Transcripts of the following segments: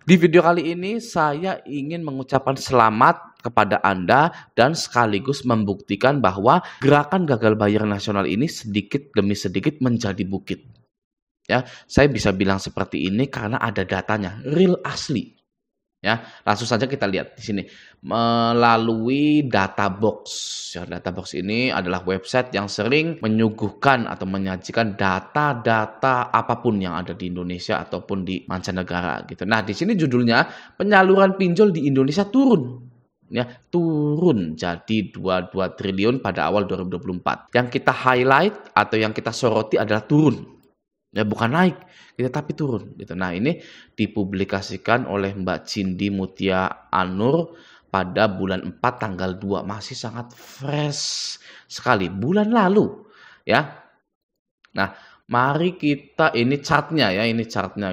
Di video kali ini saya ingin mengucapkan selamat kepada Anda dan sekaligus membuktikan bahwa gerakan gagal bayar nasional ini sedikit demi sedikit menjadi bukit. Ya, saya bisa bilang seperti ini karena ada datanya, real asli. Ya, langsung saja kita lihat di sini melalui Databox. Ya, Databox ini adalah website yang sering menyuguhkan atau menyajikan data-data apapun yang ada di Indonesia ataupun di mancanegara gitu. Nah, di sini judulnya penyaluran pinjol di Indonesia turun. Ya, turun jadi 22 triliun pada awal 2024. Yang kita highlight atau yang kita soroti adalah turun. Ya, bukan naik, gitu, tapi turun gitu. Nah, ini dipublikasikan oleh Mbak Cindy Mutia Anur pada bulan 4 tanggal 2, masih sangat fresh sekali, bulan lalu ya. Nah, mari kita ini chartnya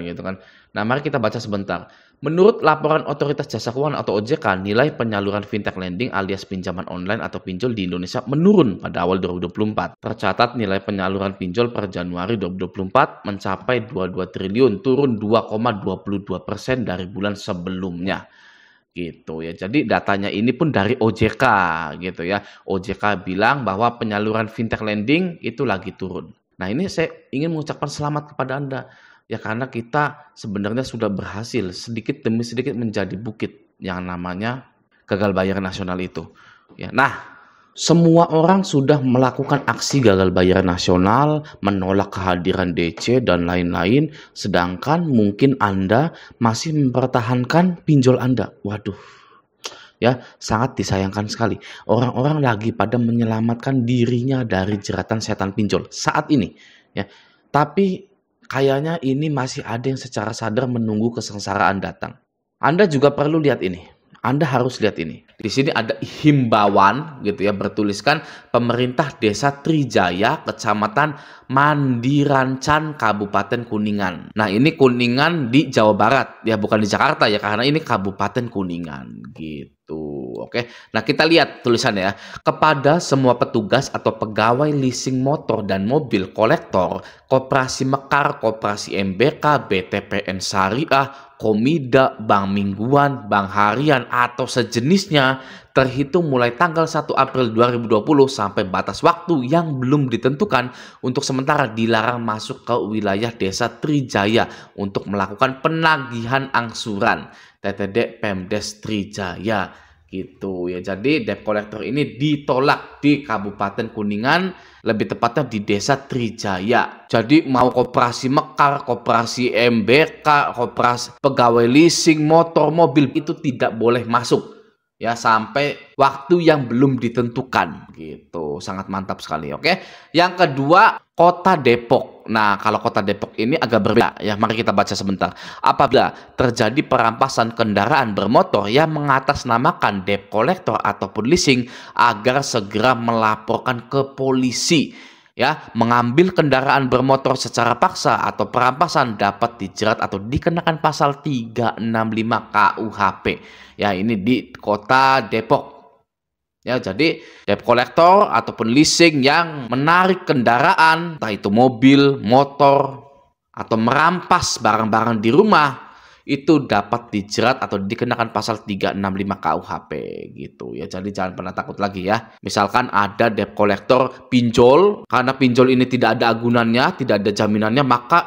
gitu kan. Nah, mari kita baca sebentar. Menurut laporan Otoritas Jasa Keuangan atau OJK, nilai penyaluran fintech lending alias pinjaman online atau pinjol di Indonesia menurun pada awal 2024. Tercatat nilai penyaluran pinjol per Januari 2024 mencapai 22 triliun, turun 2,22% dari bulan sebelumnya. Gitu ya. Jadi datanya ini pun dari OJK gitu ya. OJK bilang bahwa penyaluran fintech lending itu lagi turun. Nah, ini saya ingin mengucapkan selamat kepada Anda. Ya, karena kita sebenarnya sudah berhasil sedikit demi sedikit menjadi bukit yang namanya gagal bayar nasional itu. Ya, nah, semua orang sudah melakukan aksi gagal bayar nasional, menolak kehadiran DC dan lain-lain, sedangkan mungkin Anda masih mempertahankan pinjol Anda. Waduh, ya sangat disayangkan sekali. Orang-orang lagi pada menyelamatkan dirinya dari jeratan setan pinjol saat ini. Ya, tapi kayaknya ini masih ada yang secara sadar menunggu kesengsaraan datang. Anda juga perlu lihat ini. Anda harus lihat ini. Di sini ada himbauan gitu ya, bertuliskan pemerintah Desa Trijaya, Kecamatan Mandirancan, Kabupaten Kuningan. Nah, ini Kuningan di Jawa Barat ya, bukan di Jakarta ya, karena ini Kabupaten Kuningan gitu. Oke. Nah, kita lihat tulisannya ya. Kepada semua petugas atau pegawai leasing motor dan mobil kolektor, Koperasi Mekar, Koperasi MBK, BTPN Syariah, Komida, Bank Mingguan, Bank Harian, atau sejenisnya terhitung mulai tanggal 1 April 2020 sampai batas waktu yang belum ditentukan untuk sementara dilarang masuk ke wilayah Desa Trijaya untuk melakukan penagihan angsuran. TTD Pemdes Trijaya gitu ya. Jadi debt collector ini ditolak di Kabupaten Kuningan, lebih tepatnya di Desa Trijaya. Jadi mau koperasi Mekar, koperasi MBK, koperasi pegawai leasing motor, mobil itu tidak boleh masuk ya sampai waktu yang belum ditentukan gitu. Sangat mantap sekali. Oke. Yang kedua, Kota Depok. Nah, kalau Kota Depok ini agak berbeda ya. Mari kita baca sebentar. Apabila terjadi perampasan kendaraan bermotor yang mengatasnamakan debt collector ataupun leasing, agar segera melaporkan ke polisi. Ya, mengambil kendaraan bermotor secara paksa atau perampasan dapat dijerat atau dikenakan pasal 365 KUHP. Ya, ini di Kota Depok. Ya, jadi debt collector ataupun leasing yang menarik kendaraan, entah itu mobil, motor, atau merampas barang-barang di rumah, itu dapat dijerat atau dikenakan pasal 365 KUHP gitu ya. Jadi jangan pernah takut lagi ya. Misalkan ada debt collector pinjol, karena pinjol ini tidak ada agunannya, tidak ada jaminannya, maka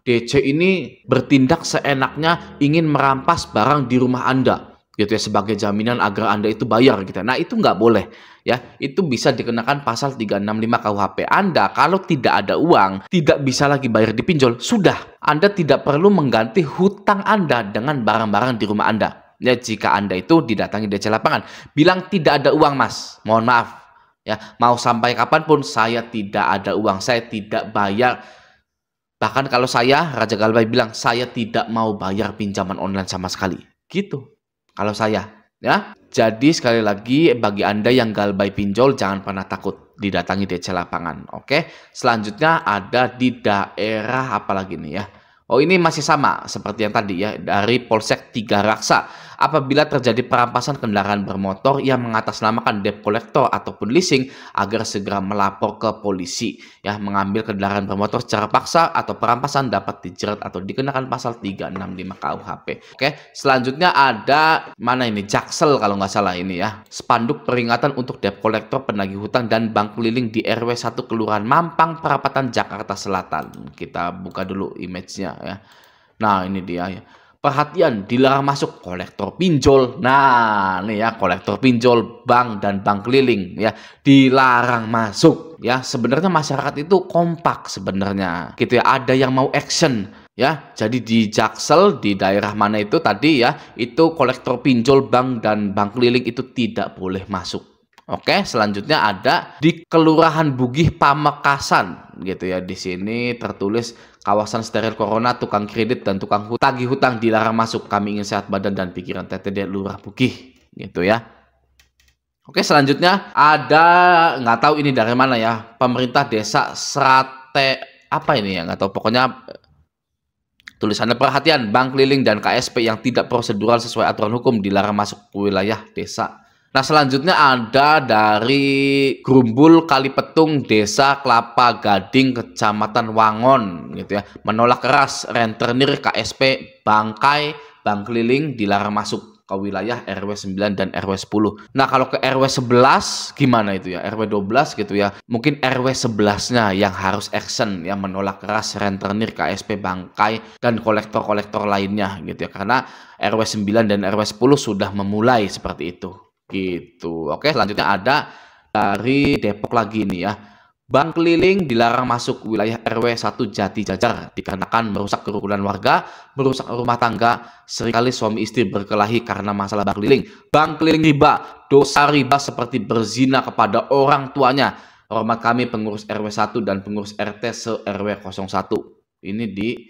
DC ini bertindak seenaknya ingin merampas barang di rumah Anda gitu ya, sebagai jaminan agar Anda itu bayar gitu. Nah, itu nggak boleh ya. Itu bisa dikenakan pasal 365 KUHP. Anda kalau tidak ada uang, tidak bisa lagi bayar di pinjol, sudah. Anda tidak perlu mengganti hutang Anda dengan barang-barang di rumah Anda. Ya, jika Anda itu didatangi DC lapangan, bilang tidak ada uang Mas, mohon maaf ya, mau sampai kapanpun saya tidak ada uang, saya tidak bayar. Bahkan kalau saya, Raja Galbay bilang, saya tidak mau bayar pinjaman online sama sekali. Gitu. Kalau saya, ya. Jadi sekali lagi bagi Anda yang galbay pinjol, jangan pernah takut didatangi DC lapangan. Oke. Selanjutnya ada di daerah apa lagi nih ya? Oh, ini masih sama seperti yang tadi ya, dari Polsek Tiga Raksa. apabila terjadi perampasan kendaraan bermotor yang mengatasnamakan debt collector ataupun leasing agar segera melapor ke polisi. Ya, mengambil kendaraan bermotor secara paksa atau perampasan dapat dijerat atau dikenakan pasal 365 KUHP. Oke, selanjutnya ada mana ini? Jaksel kalau nggak salah ini ya. Spanduk peringatan untuk debt collector, penagih hutang dan bank keliling di RW 1 Kelurahan Mampang, Perapatan, Jakarta Selatan. Kita buka dulu image-nya ya. Nah, ini dia ya. Perhatian, dilarang masuk kolektor pinjol. Nah, nih ya, kolektor pinjol, bank dan bank keliling ya, dilarang masuk ya. Sebenarnya masyarakat itu kompak sebenarnya. Gitu ya, ada yang mau action ya. Jadi di Jaksel, di daerah mana itu tadi ya, itu kolektor pinjol, bank dan bank keliling itu tidak boleh masuk. Oke, selanjutnya ada di Kelurahan Bugih, Pamekasan gitu ya. Di sini tertulis kawasan steril corona, tukang kredit dan tukang tagih hutang dilarang masuk. Kami ingin sehat badan dan pikiran. TTD Lurah Bugih gitu ya. Oke, selanjutnya ada, nggak tahu ini dari mana ya, pemerintah desa Srate apa ini ya, nggak tahu, pokoknya tulisannya perhatian, bank keliling dan KSP yang tidak prosedural sesuai aturan hukum dilarang masuk ke wilayah desa. Nah, selanjutnya ada dari Grumbul Kalipetung, Desa Kelapa Gading, Kecamatan Wangon gitu ya. Menolak keras rentenir KSP Bangkai, bank keliling dilarang masuk ke wilayah RW 9 dan RW 10. Nah, kalau ke RW 11 gimana itu ya? RW 12 gitu ya. Mungkin RW 11-nya yang harus action, yang menolak keras rentenir KSP Bangkai dan kolektor-kolektor lainnya gitu ya. Karena RW 9 dan RW 10 sudah memulai seperti itu. Gitu. Oke, selanjutnya ada dari Depok lagi nih ya. Bank keliling dilarang masuk wilayah RW 1 Jati Jajar dikarenakan merusak kerukunan warga, merusak rumah tangga, seringkali suami istri berkelahi karena masalah bank keliling. Bank keliling riba, dosa riba seperti berzina kepada orang tuanya. Hormat kami pengurus RW 1 dan pengurus RT se-RW 01. Ini di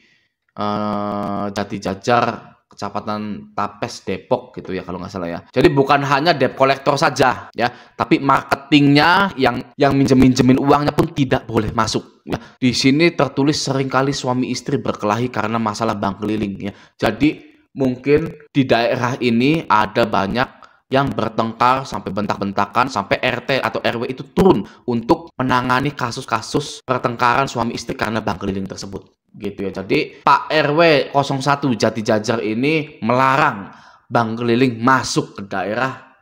Jati Jajar, Kecamatan Tapes, Depok gitu ya kalau nggak salah ya. Jadi bukan hanya debt collector saja ya, tapi marketingnya yang minjemin uangnya pun tidak boleh masuk. Ya. Di sini tertulis seringkali suami istri berkelahi karena masalah bank keliling ya. Jadi mungkin di daerah ini ada banyak yang bertengkar sampai bentak-bentakan sampai RT atau RW itu turun untuk menangani kasus-kasus pertengkaran suami istri karena bank keliling tersebut. Gitu ya. Jadi Pak RW 01 Jati Jajar ini melarang bank keliling masuk ke daerah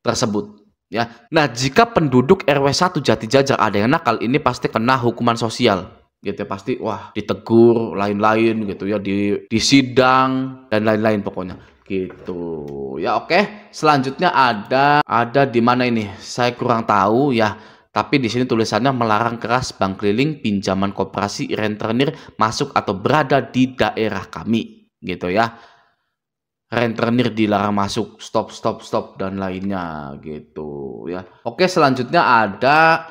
tersebut ya. Nah, jika penduduk RW 1 Jati Jajar ada yang nakal, ini pasti kena hukuman sosial gitu ya. Pasti wah ditegur, lain-lain gitu ya, di sidang dan lain-lain pokoknya gitu ya. Oke, selanjutnya ada di mana ini saya kurang tahu ya. Tapi di sini tulisannya melarang keras bank keliling, pinjaman koperasi, rentenir masuk atau berada di daerah kami, gitu ya. Rentenir dilarang masuk, stop dan lainnya, gitu ya. Oke, selanjutnya ada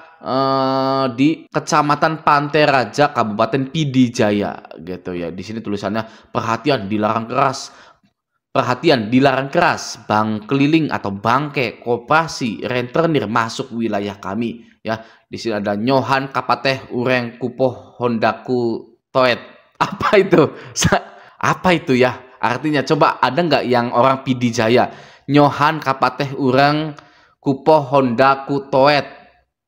di Kecamatan Pantai Raja, Kabupaten Pidijaya, gitu ya. Di sini tulisannya perhatian dilarang keras. Perhatian, dilarang keras bank keliling atau bangke, koperasi, rentenir masuk wilayah kami. Ya, di sini ada nyohan kapateh ureng kupoh hondaku toet. Apa itu? Apa itu ya? Artinya coba ada nggak yang orang Pidijaya? Nyohan kapateh ureng kupoh hondaku toet.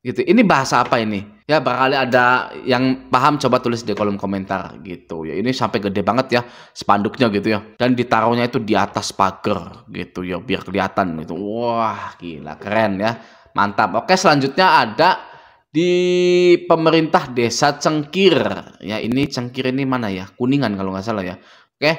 Gitu. Ini bahasa apa ini? Ya, barangkali ada yang paham, coba tulis di kolom komentar gitu ya. Ini sampai gede banget ya spanduknya gitu ya. Dan ditaruhnya itu di atas pagar gitu ya, biar kelihatan gitu. Wah, gila, keren ya. Mantap. Oke, selanjutnya ada di pemerintah desa Cengkir. Ya, ini Cengkir ini mana ya? Kuningan kalau nggak salah ya. Oke.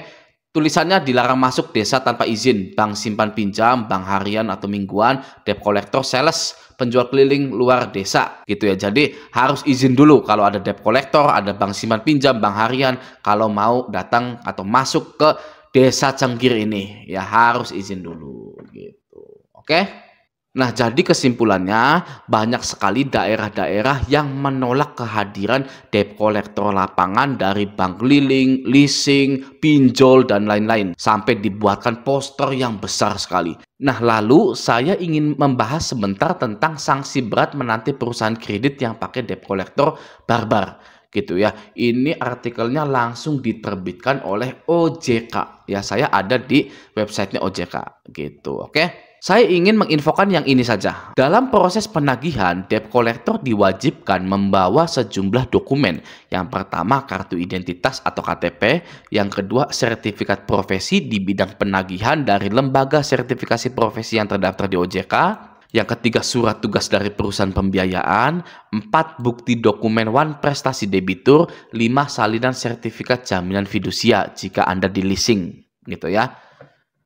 Tulisannya dilarang masuk desa tanpa izin, bank simpan pinjam, bank harian atau mingguan, debt collector, sales, penjual keliling luar desa gitu ya. Jadi harus izin dulu kalau ada debt collector, ada bank simpan pinjam, bank harian, kalau mau datang atau masuk ke desa Cengkir ini ya harus izin dulu gitu. Oke? Nah, jadi kesimpulannya banyak sekali daerah-daerah yang menolak kehadiran debt collector lapangan dari bank keliling, leasing, pinjol, dan lain-lain. Sampai dibuatkan poster yang besar sekali. Nah, lalu saya ingin membahas sebentar tentang sanksi berat menanti perusahaan kredit yang pakai debt collector barbar. gitu ya. Ini artikelnya langsung diterbitkan oleh OJK. Ya, saya ada di websitenya OJK gitu. Oke. Saya ingin menginfokan yang ini saja. Dalam proses penagihan, debt collector diwajibkan membawa sejumlah dokumen. Yang pertama, kartu identitas atau KTP. Yang kedua, sertifikat profesi di bidang penagihan dari lembaga sertifikasi profesi yang terdaftar di OJK. Yang ketiga, surat tugas dari perusahaan pembiayaan. 4, bukti dokumen wan prestasi debitur. 5, salinan sertifikat jaminan fidusia jika Anda di leasing, gitu ya.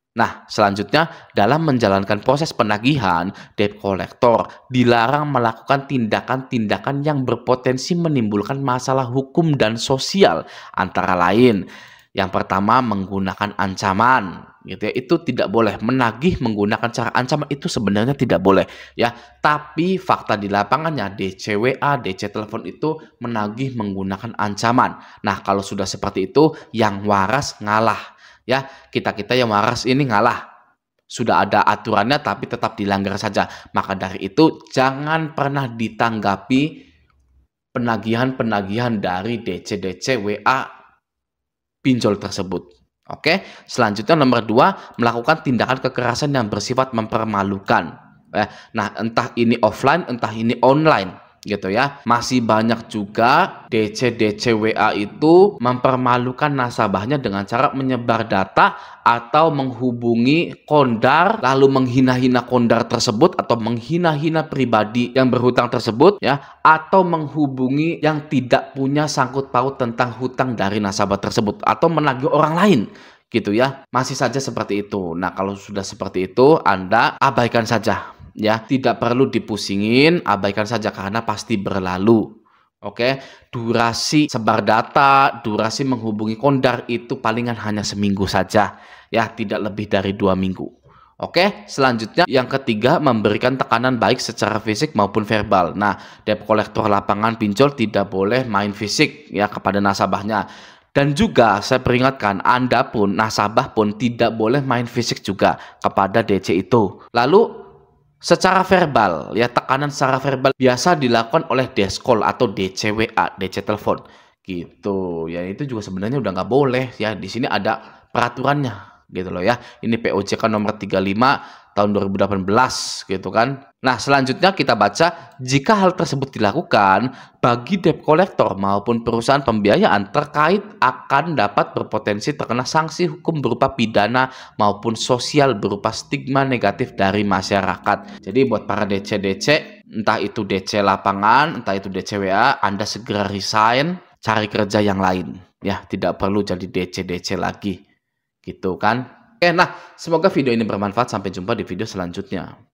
Nah, selanjutnya dalam menjalankan proses penagihan, debt collector dilarang melakukan tindakan-tindakan yang berpotensi menimbulkan masalah hukum dan sosial, antara lain yang pertama menggunakan ancaman, gitu ya. Itu tidak boleh. Menagih menggunakan cara ancaman itu sebenarnya tidak boleh, ya. Tapi fakta di lapangannya DCWA, DC telepon itu menagih menggunakan ancaman. Nah, kalau sudah seperti itu, yang waras ngalah. Ya, kita-kita yang waras ini ngalah. Sudah ada aturannya tapi tetap dilanggar saja. Maka dari itu jangan pernah ditanggapi penagihan-penagihan dari DC WA pinjol tersebut. Oke, selanjutnya nomor 2, melakukan tindakan kekerasan yang bersifat mempermalukan. Nah, entah ini offline, entah ini online, gitu ya. Masih banyak juga DC WA itu mempermalukan nasabahnya dengan cara menyebar data atau menghubungi kondar lalu menghina-hina kondar tersebut atau menghina-hina pribadi yang berhutang tersebut, ya, atau menghubungi yang tidak punya sangkut paut tentang hutang dari nasabah tersebut atau menagih orang lain, gitu ya. Masih saja seperti itu. Nah, kalau sudah seperti itu Anda abaikan saja. Ya, tidak perlu dipusingin, abaikan saja karena pasti berlalu. Oke, durasi sebar data, durasi menghubungi kondar itu palingan hanya seminggu saja, ya, tidak lebih dari 2 minggu. Oke, selanjutnya yang ketiga, memberikan tekanan baik secara fisik maupun verbal. Nah, debt collector lapangan pinjol tidak boleh main fisik ya kepada nasabahnya. Dan juga saya peringatkan, Anda pun, nasabah pun tidak boleh main fisik juga kepada DC itu. Lalu secara verbal, ya, tekanan secara verbal biasa dilakukan oleh deskol atau DCWA, DC telepon, gitu. Ya, itu juga sebenarnya udah nggak boleh, ya. Di sini ada peraturannya, gitu loh ya. Ini POJK nomor 35 tahun 2018, gitu kan. Nah, selanjutnya kita baca, jika hal tersebut dilakukan, bagi debt collector maupun perusahaan pembiayaan terkait akan dapat berpotensi terkena sanksi hukum berupa pidana maupun sosial berupa stigma negatif dari masyarakat. Jadi buat para DC-DC, entah itu DC lapangan, entah itu DCWA, Anda segera resign, cari kerja yang lain. Ya, tidak perlu jadi DC-DC lagi. Gitu kan. Oke, nah, semoga video ini bermanfaat. Sampai jumpa di video selanjutnya.